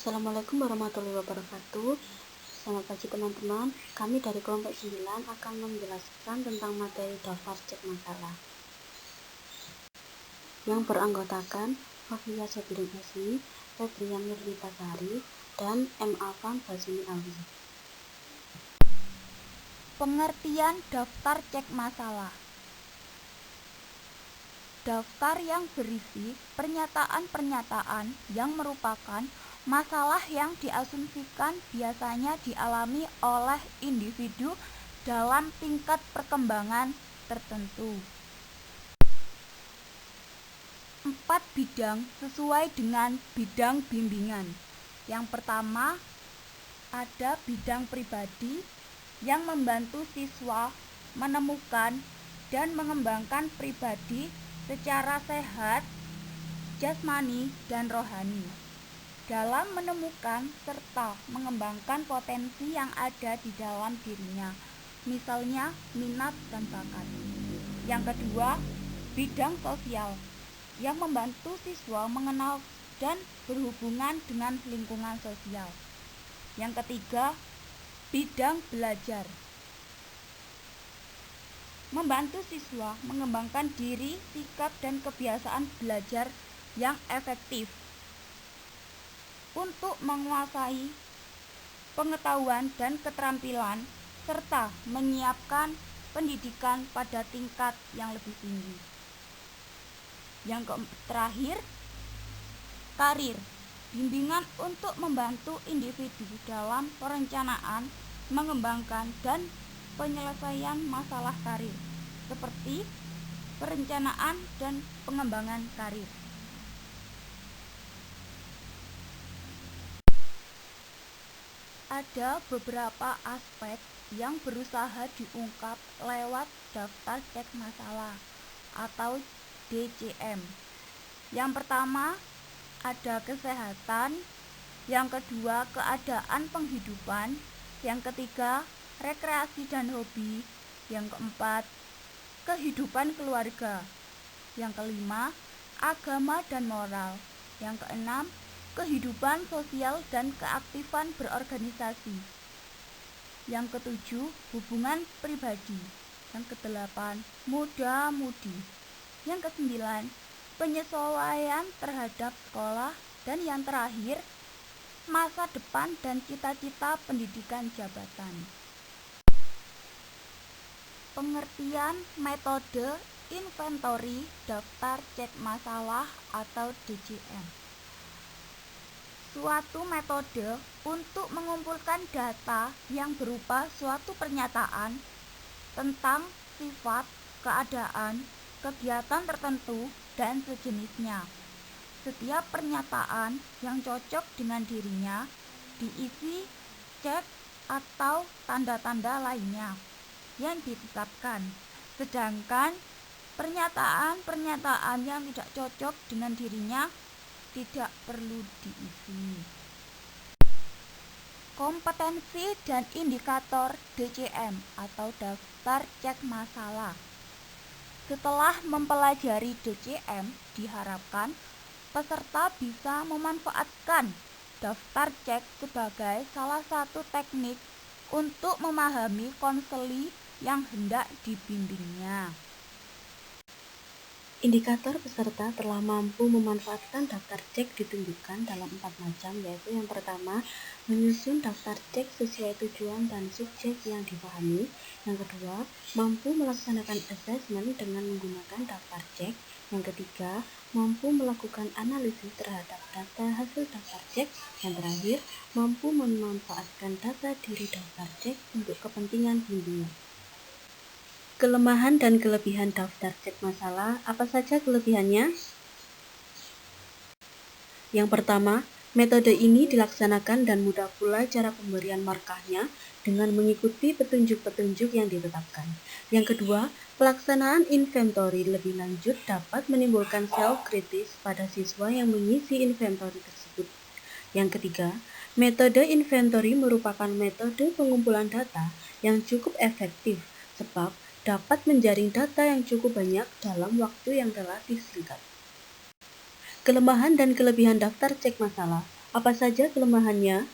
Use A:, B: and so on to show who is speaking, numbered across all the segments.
A: Assalamualaikum warahmatullahi wabarakatuh. Selamat pagi teman-teman. Kami dari kelompok 9 akan menjelaskan tentang materi daftar cek masalah yang beranggotakan Fafia Sabirin Asmi, Febrian Nurlita Sari, dan M. Afan Basmi Alwi.
B: Pengertian daftar cek masalah. Daftar yang berisi pernyataan-pernyataan yang merupakan masalah yang diasumsikan biasanya dialami oleh individu dalam tingkat perkembangan tertentu. 4 bidang sesuai dengan bidang bimbingan. Yang pertama, ada bidang pribadi yang membantu siswa menemukan dan mengembangkan pribadi secara sehat, jasmani, dan rohani dalam menemukan serta mengembangkan potensi yang ada di dalam dirinya, misalnya minat dan bakat. Yang kedua, bidang sosial yang membantu siswa mengenal dan berhubungan dengan lingkungan sosial. Yang ketiga, bidang belajar membantu siswa mengembangkan diri, sikap, dan kebiasaan belajar yang efektif untuk menguasai pengetahuan dan keterampilan serta menyiapkan pendidikan pada tingkat yang lebih tinggi. Yang terakhir, karir, bimbingan untuk membantu individu dalam perencanaan, mengembangkan, dan penyelesaian masalah karir, seperti perencanaan dan pengembangan karir. Ada beberapa aspek yang berusaha diungkap lewat daftar cek masalah atau DCM. Yang pertama, ada kesehatan. Yang kedua, keadaan penghidupan. Yang ketiga, rekreasi dan hobi. Yang keempat, kehidupan keluarga. Yang kelima, agama dan moral. Yang keenam, kehidupan sosial dan keaktifan berorganisasi. Yang ketujuh, hubungan pribadi. Yang kedelapan, muda-mudi. Yang kesembilan, penyesuaian terhadap sekolah. Dan yang terakhir, masa depan dan cita-cita pendidikan jabatan. Pengertian metode inventory daftar cek masalah atau DCM. Suatu metode untuk mengumpulkan data yang berupa suatu pernyataan tentang sifat, keadaan, kegiatan tertentu, dan sejenisnya. Setiap pernyataan yang cocok dengan dirinya diisi cek atau tanda-tanda lainnya yang ditetapkan, sedangkan pernyataan-pernyataan yang tidak cocok dengan dirinya tidak perlu diisi. Kompetensi dan indikator DCM atau daftar cek masalah. Setelah mempelajari DCM, diharapkan peserta bisa memanfaatkan daftar cek sebagai salah satu teknik untuk memahami konseli yang hendak dibimbingnya.
A: Indikator peserta telah mampu memanfaatkan daftar cek ditunjukkan dalam 4 macam, yaitu yang pertama, menyusun daftar cek sesuai tujuan dan subjek yang dipahami. Yang kedua, mampu melaksanakan asesmen dengan menggunakan daftar cek. Yang ketiga, mampu melakukan analisis terhadap data hasil daftar cek. Yang terakhir, mampu memanfaatkan data diri daftar cek untuk kepentingan bimbingan. Kelemahan dan kelebihan daftar cek masalah. Apa saja kelebihannya? Yang pertama, metode ini dilaksanakan dan mudah pula cara pemberian markahnya dengan mengikuti petunjuk-petunjuk yang ditetapkan. Yang kedua, pelaksanaan inventory lebih lanjut dapat menimbulkan self-kritis pada siswa yang mengisi inventory tersebut. Yang ketiga, metode inventory merupakan metode pengumpulan data yang cukup efektif sebab dapat menjaring data yang cukup banyak dalam waktu yang relatif singkat. Kelemahan dan kelebihan daftar cek masalah. Apa saja kelemahannya?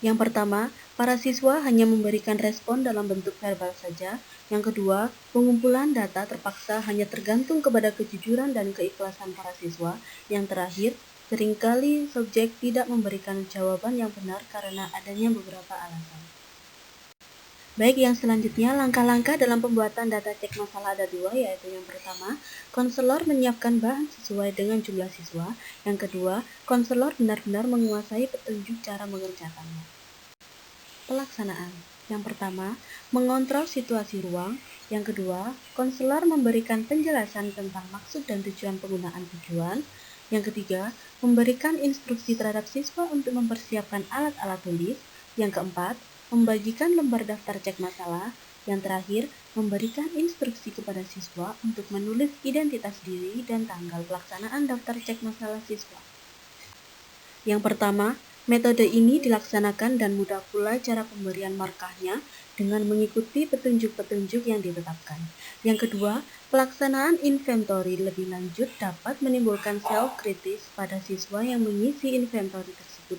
A: Yang pertama, para siswa hanya memberikan respon dalam bentuk verbal saja. Yang kedua, pengumpulan data terpaksa hanya tergantung kepada kejujuran dan keikhlasan para siswa. Yang terakhir, seringkali subjek tidak memberikan jawaban yang benar karena adanya beberapa alasan. Baik, yang selanjutnya langkah-langkah dalam pembuatan data cek masalah ada dua, yaitu yang pertama, konselor menyiapkan bahan sesuai dengan jumlah siswa. Yang kedua, konselor benar-benar menguasai petunjuk cara mengerjakannya. Pelaksanaan. Yang pertama, mengontrol situasi ruang. Yang kedua, konselor memberikan penjelasan tentang maksud dan tujuan penggunaan tujuan. Yang ketiga, memberikan instruksi terhadap siswa untuk mempersiapkan alat-alat tulis. Yang keempat, membagikan lembar daftar cek masalah. Yang terakhir, memberikan instruksi kepada siswa untuk menulis identitas diri dan tanggal pelaksanaan daftar cek masalah siswa. Yang pertama, metode ini dilaksanakan dan mudah pula cara pemberian markahnya dengan mengikuti petunjuk-petunjuk yang ditetapkan. Yang kedua, pelaksanaan inventory lebih lanjut dapat menimbulkan self-kritis pada siswa yang mengisi inventory tersebut.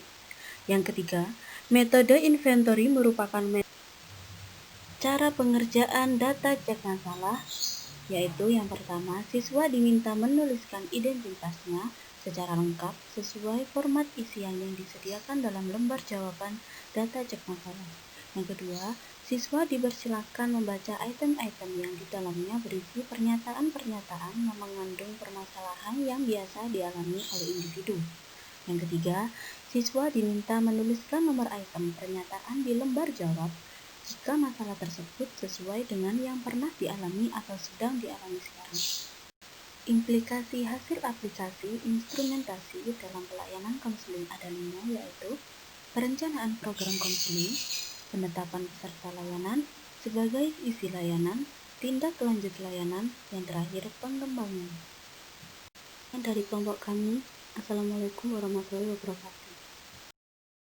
A: Yang ketiga, metode inventory merupakan cara pengerjaan data cek masalah, yaitu yang pertama, siswa diminta menuliskan identitasnya secara lengkap sesuai format isian yang disediakan dalam lembar jawaban data cek masalah. Yang kedua, siswa dipersilakan membaca item-item yang di dalamnya berisi pernyataan-pernyataan yang mengandung permasalahan yang biasa dialami oleh individu. Yang ketiga, siswa diminta menuliskan nomor item pernyataan di lembar jawab jika masalah tersebut sesuai dengan yang pernah dialami atau sedang dialami sekarang. Implikasi hasil aplikasi instrumentasi dalam pelayanan konseling ada 5, yaitu perencanaan program konseling, penetapan peserta layanan sebagai isi layanan, tindak lanjut layanan, yang terakhir pengembangan. Dari kelompok kami, Assalamualaikum warahmatullahi wabarakatuh.